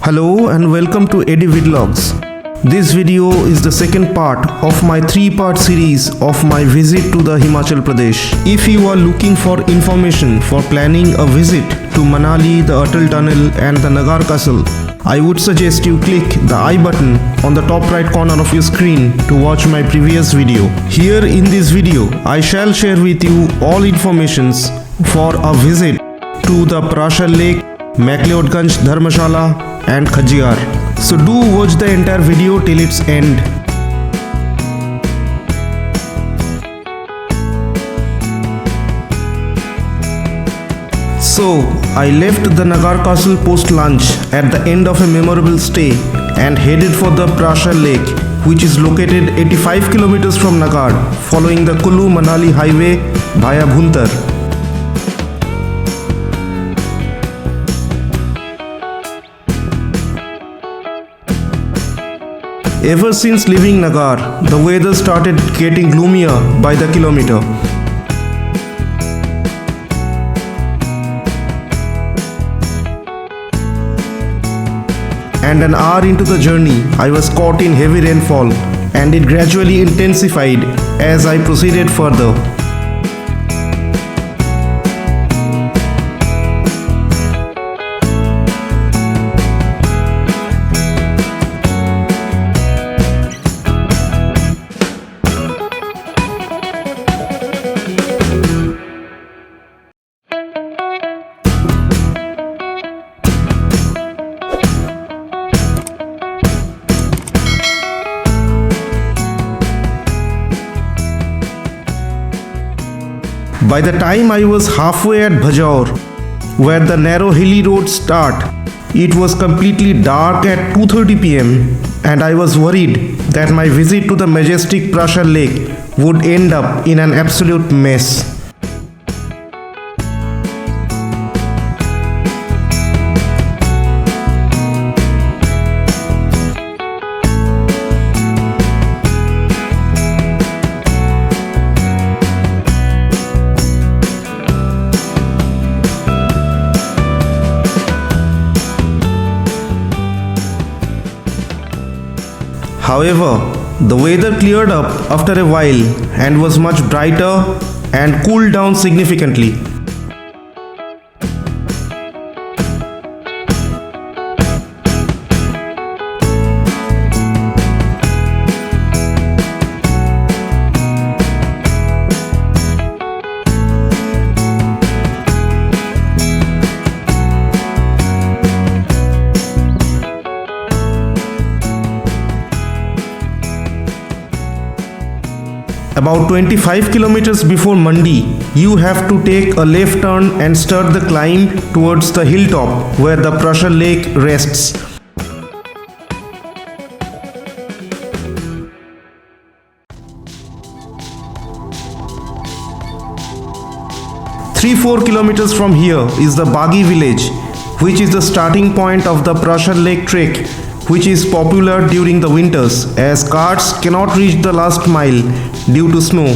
Hello and welcome to Eddie Vlogs. This video is the second part of my 3-part series of my visit to the Himachal Pradesh. If you are looking for information for planning a visit to Manali, the Atal Tunnel and the Nagar Castle, I would suggest you click the I button on the top right corner of your screen to watch my previous video. Here in this video, I shall share with you all informations for a visit to the Parashar Lake, McLeodganj Dharmashala and Khajjiar. So do watch the entire video till its end. So I left the Nagar Castle post lunch at the end of a memorable stay and headed for the Parashar Lake, which is located 85 kilometers from Nagar, following the Kullu-Manali highway via Bhuntar. Ever since leaving Nagar, the weather started getting gloomier by the kilometer. And an hour into the journey, I was caught in heavy rainfall, and it gradually intensified as I proceeded further. By the time I was halfway at Bhajaur, where the narrow hilly roads start, it was completely dark at 2:30 p.m. and I was worried that my visit to the majestic Parashar Lake would end up in an absolute mess. However, the weather cleared up after a while and was much brighter and cooled down significantly. About 25 kilometers before Mandi, you have to take a left turn and start the climb towards the hilltop where the Parashar Lake rests. Three, 4 kilometers from here is the Bagi village, which is the starting point of the Parashar Lake trek, which is popular during the winters as carts cannot reach the last mile due to snow.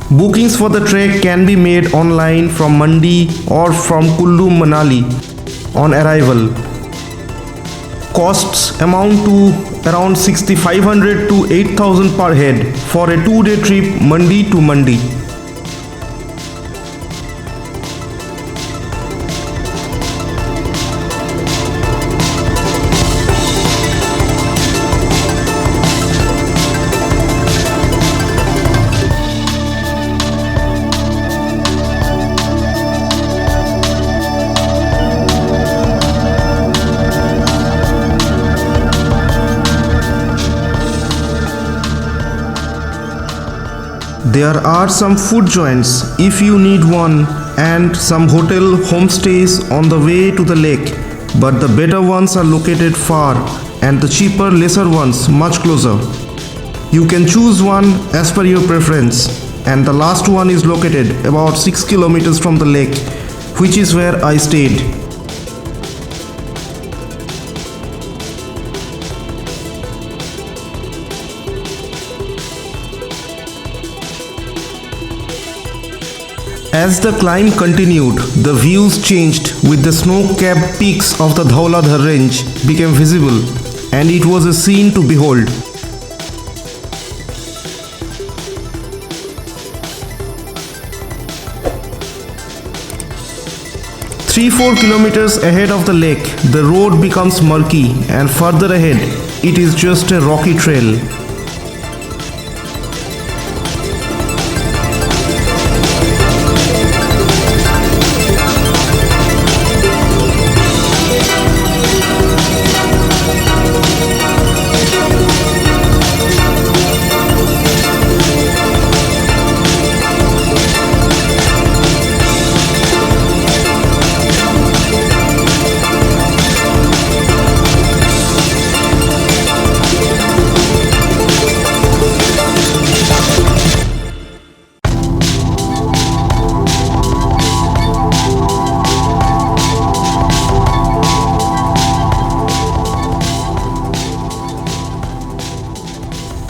Bookings for the trek can be made online from Mandi or from Kullu Manali on arrival. Costs amount to around 6,500 to 8,000 per head for a 2-day trip Mandi to Mandi. There are some food joints if you need one and some hotel homestays on the way to the lake, but the better ones are located far and the cheaper lesser ones much closer. You can choose one as per your preference, and the last one is located about 6 kilometers from the lake, which is where I stayed. As the climb continued, the views changed with the snow-capped peaks of the Dhauladhar range became visible, and it was a scene to behold. 3-4 kilometers ahead of the lake, the road becomes murky, and further ahead, it is just a rocky trail.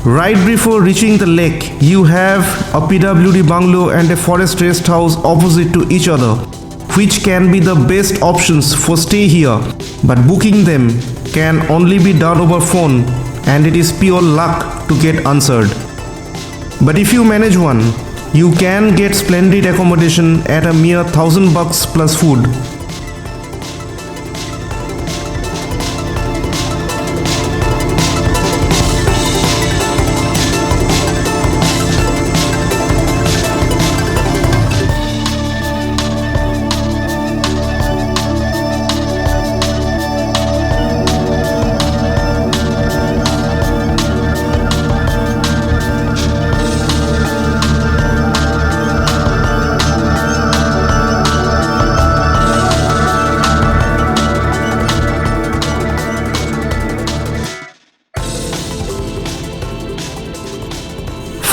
Right before reaching the lake, you have a PWD bungalow and a forest rest house opposite to each other, which can be the best options for stay here, but booking them can only be done over phone and it is pure luck to get answered. But if you manage one, you can get splendid accommodation at a mere $1,000 plus food.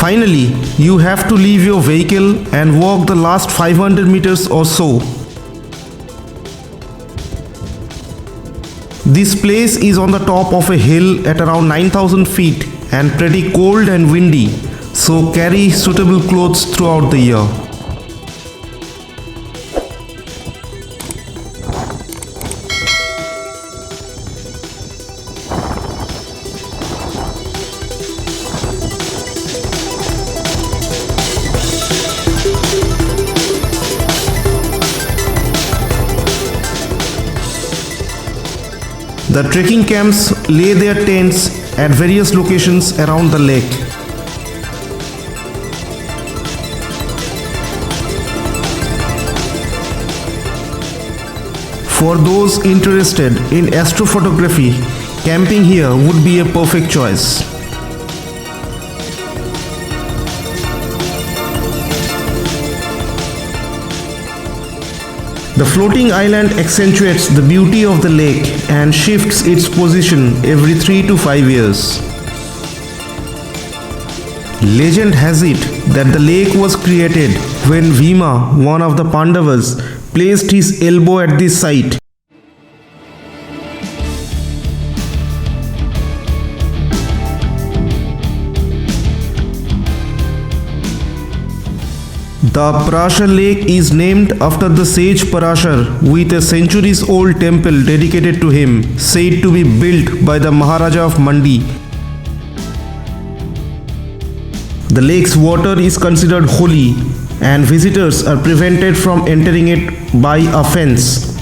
Finally, you have to leave your vehicle and walk the last 500 meters or so. This place is on the top of a hill at around 9,000 feet and pretty cold and windy, so carry suitable clothes throughout the year. The trekking camps lay their tents at various locations around the lake. For those interested in astrophotography, camping here would be a perfect choice. The floating island accentuates the beauty of the lake and shifts its position every 3 to 5 years. Legend has it that the lake was created when Bhima, one of the Pandavas, placed his elbow at this site. The Parashar Lake is named after the sage Parashar, with a centuries-old temple dedicated to him, said to be built by the Maharaja of Mandi. The lake's water is considered holy, and visitors are prevented from entering it by a fence.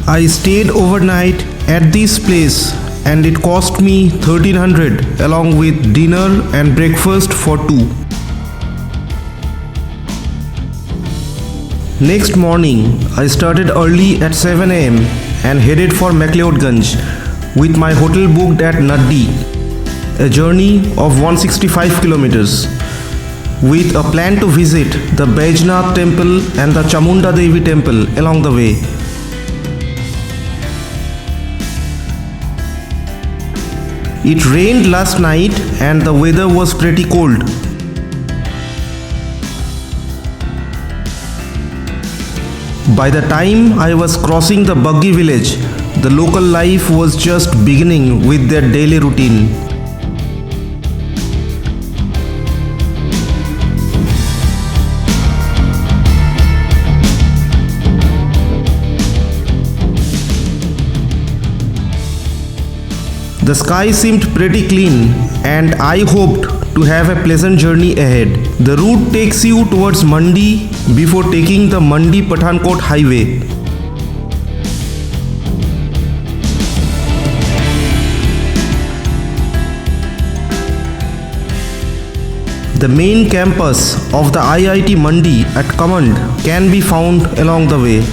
I stayed overnight at this place and it cost me 1300 along with dinner and breakfast for two. Next morning, I started early at 7 am and headed for McLeodganj with my hotel booked at Naddi, a journey of 165 kilometers, with a plan to visit the Baijnath temple and the Chamunda Devi temple along the way. It rained last night and the weather was pretty cold. By the time I was crossing the Buggy village, the local life was just beginning with their daily routine. The sky seemed pretty clean and I hoped to have a pleasant journey ahead. The route takes you towards Mandi before taking the Mandi-Pathankot highway. The main campus of the IIT Mandi at Kamand can be found along the way.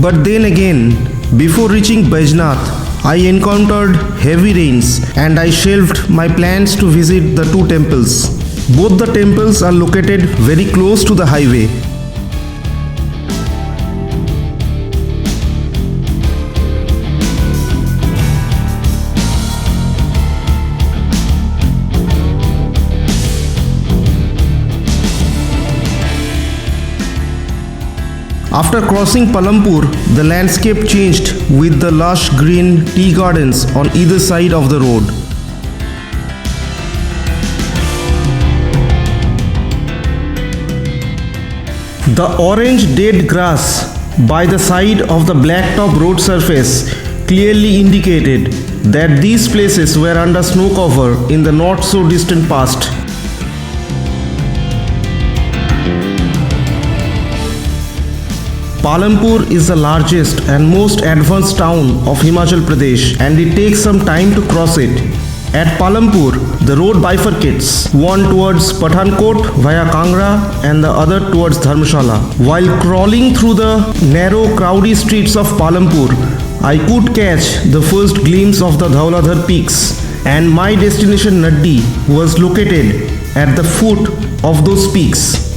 But then again, before reaching Baijnath, I encountered heavy rains and I shelved my plans to visit the two temples. Both the temples are located very close to the highway. After crossing Palampur, the landscape changed with the lush green tea gardens on either side of the road. The orange dead grass by the side of the blacktop road surface clearly indicated that these places were under snow cover in the not so distant past. Palampur is the largest and most advanced town of Himachal Pradesh and it takes some time to cross it. At Palampur, the road bifurcates, one towards Pathankot via Kangra and the other towards Dharmshala. While crawling through the narrow crowdy streets of Palampur, I could catch the first glimpse of the Dhauladhar peaks and my destination Naddi was located at the foot of those peaks.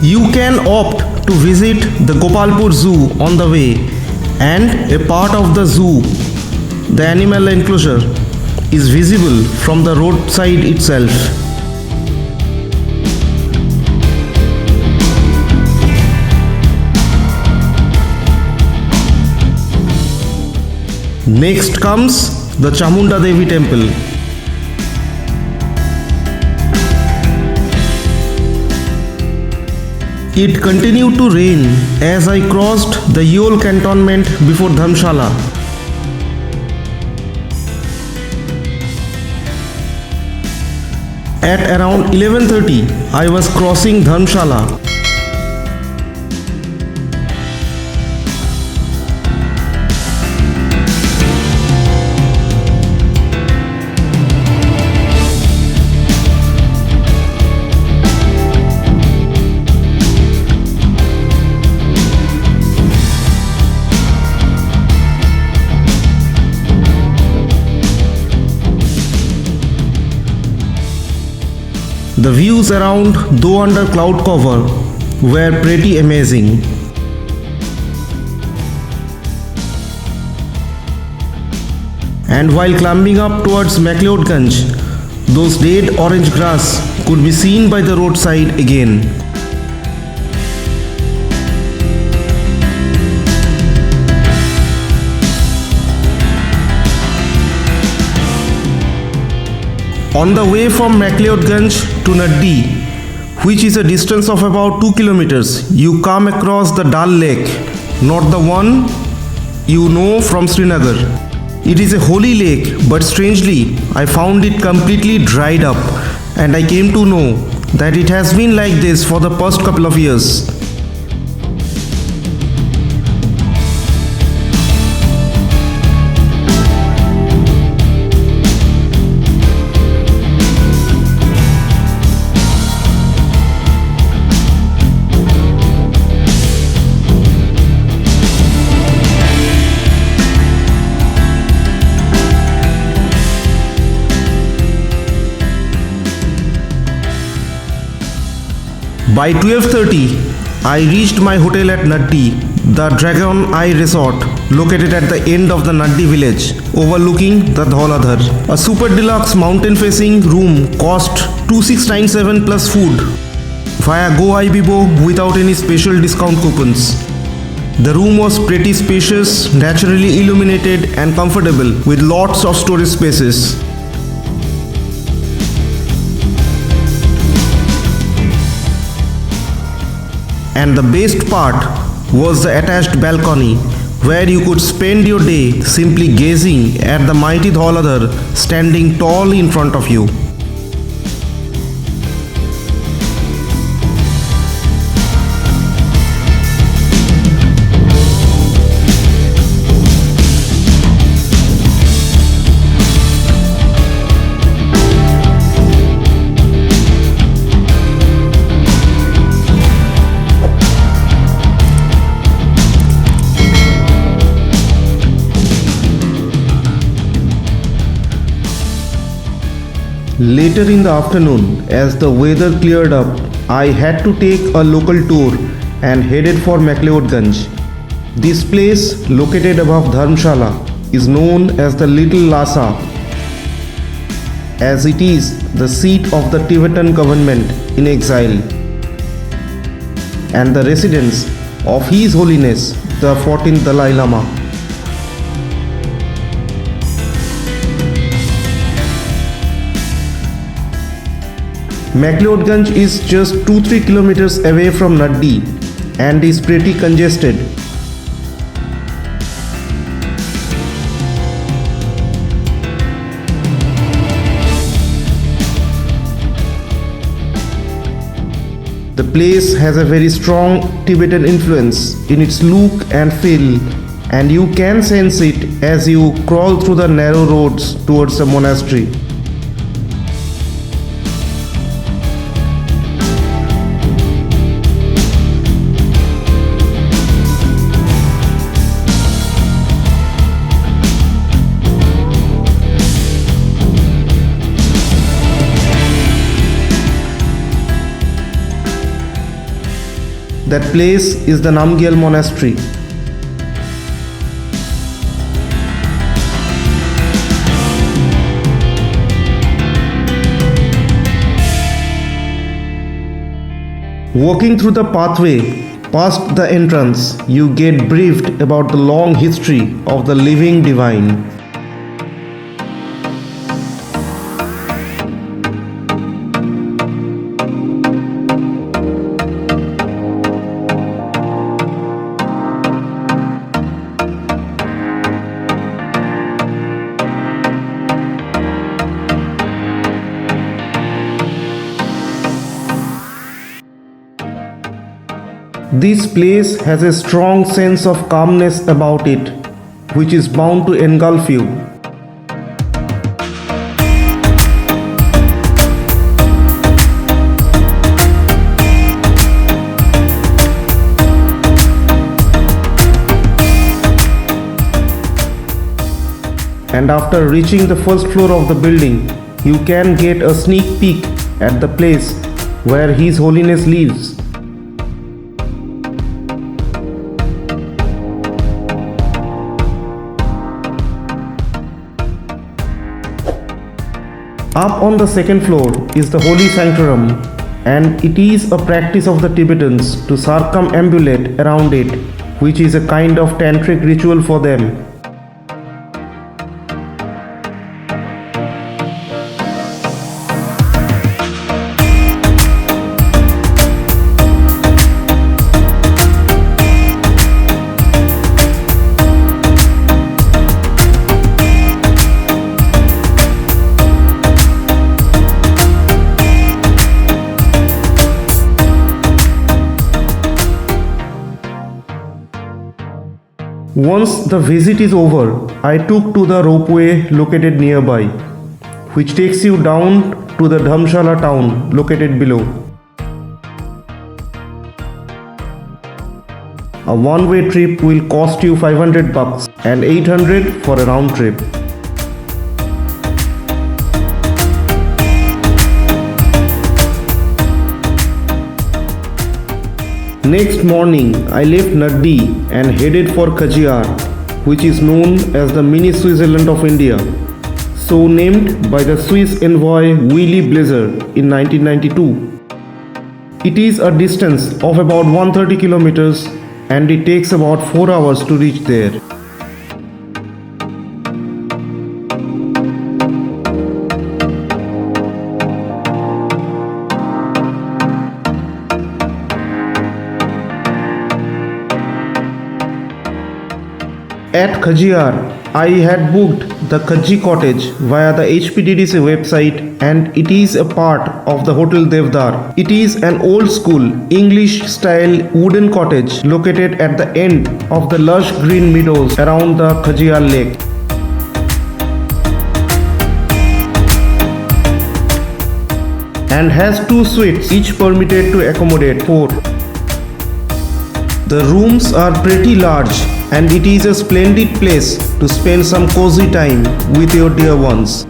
You can opt to visit the Gopalpur Zoo on the way, and a part of the zoo, the animal enclosure, is visible from the roadside itself. Next comes the Chamunda Devi temple. It continued to rain as I crossed the Yol cantonment before Dharmshala. At around 11:30, I was crossing Dharmshala. The views around, though under cloud cover, were pretty amazing. And while climbing up towards McLeodganj, those dead orange grass could be seen by the roadside again. On the way from McLeodganj to Naddi, which is a distance of about 2 kilometers, you come across the Dal Lake, not the one you know from Srinagar. It is a holy lake, but strangely, I found it completely dried up, and I came to know that it has been like this for the past couple of years. By 12:30, I reached my hotel at Naddi, the Dragon Eye Resort, located at the end of the Naddi village, overlooking the Dhauladhar. A super deluxe mountain-facing room cost 2697 plus food via GoIbibo without any special discount coupons. The room was pretty spacious, naturally illuminated and comfortable with lots of storage spaces. And the best part was the attached balcony, where you could spend your day simply gazing at the mighty Dhauladhar standing tall in front of you. Later in the afternoon, as the weather cleared up, I had to take a local tour and headed for McLeodganj. This place, located above Dharamshala, is known as the Little Lhasa, as it is the seat of the Tibetan government in exile and the residence of His Holiness the 14th Dalai Lama. McLeodganj is just 2-3 kilometers away from Naddi and is pretty congested. The place has a very strong Tibetan influence in its look and feel, and you can sense it as you crawl through the narrow roads towards the monastery. That place is the Namgyal Monastery. Walking through the pathway past the entrance, you get briefed about the long history of the living divine. This place has a strong sense of calmness about it, which is bound to engulf you. And after reaching the first floor of the building, you can get a sneak peek at the place where His Holiness lives. Up on the second floor is the Holy Sanctorum, and it is a practice of the Tibetans to circumambulate around it, which is a kind of tantric ritual for them. Once the visit is over, I took to the ropeway located nearby, which takes you down to the Dhamshala town located below. A one-way trip will cost you $500 and $800 for a round trip. Next morning, I left Naddi and headed for Khajjiar, which is known as the mini Switzerland of India, so named by the Swiss envoy Willy Blazer in 1992. It is a distance of about 130 kilometers and it takes about 4 hours to reach there. At Khajjiar, I had booked the Khajji Cottage via the HPDDC website and it is a part of the Hotel Devdar. It is an old school English style wooden cottage located at the end of the lush green meadows around the Parashar Lake. And has 2 suites, each permitted to accommodate 4. The rooms are pretty large and it is a splendid place to spend some cozy time with your dear ones.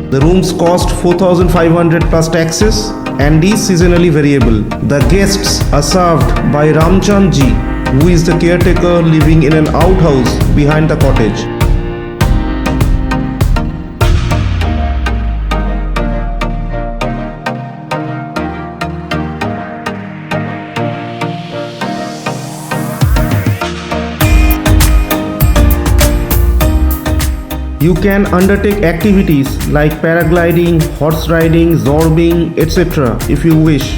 The rooms cost $4,500 plus taxes and is seasonally variable. The guests are served by Ramchand ji, who is the caretaker living in an outhouse behind the cottage. You can undertake activities like paragliding, horse riding, zorbing, etc. if you wish.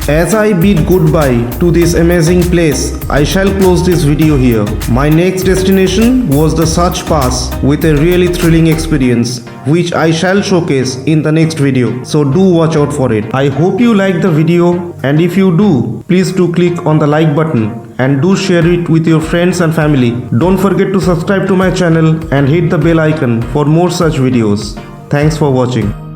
As I bid goodbye to this amazing place, I shall close this video here. My next destination was the Sach Pass with a really thrilling experience, which I shall showcase in the next video. So do watch out for it. I hope you liked the video, and if you do, please do click on the like button and do share it with your friends and family. Don't forget to subscribe to my channel and hit the bell icon for more such videos. Thanks for watching.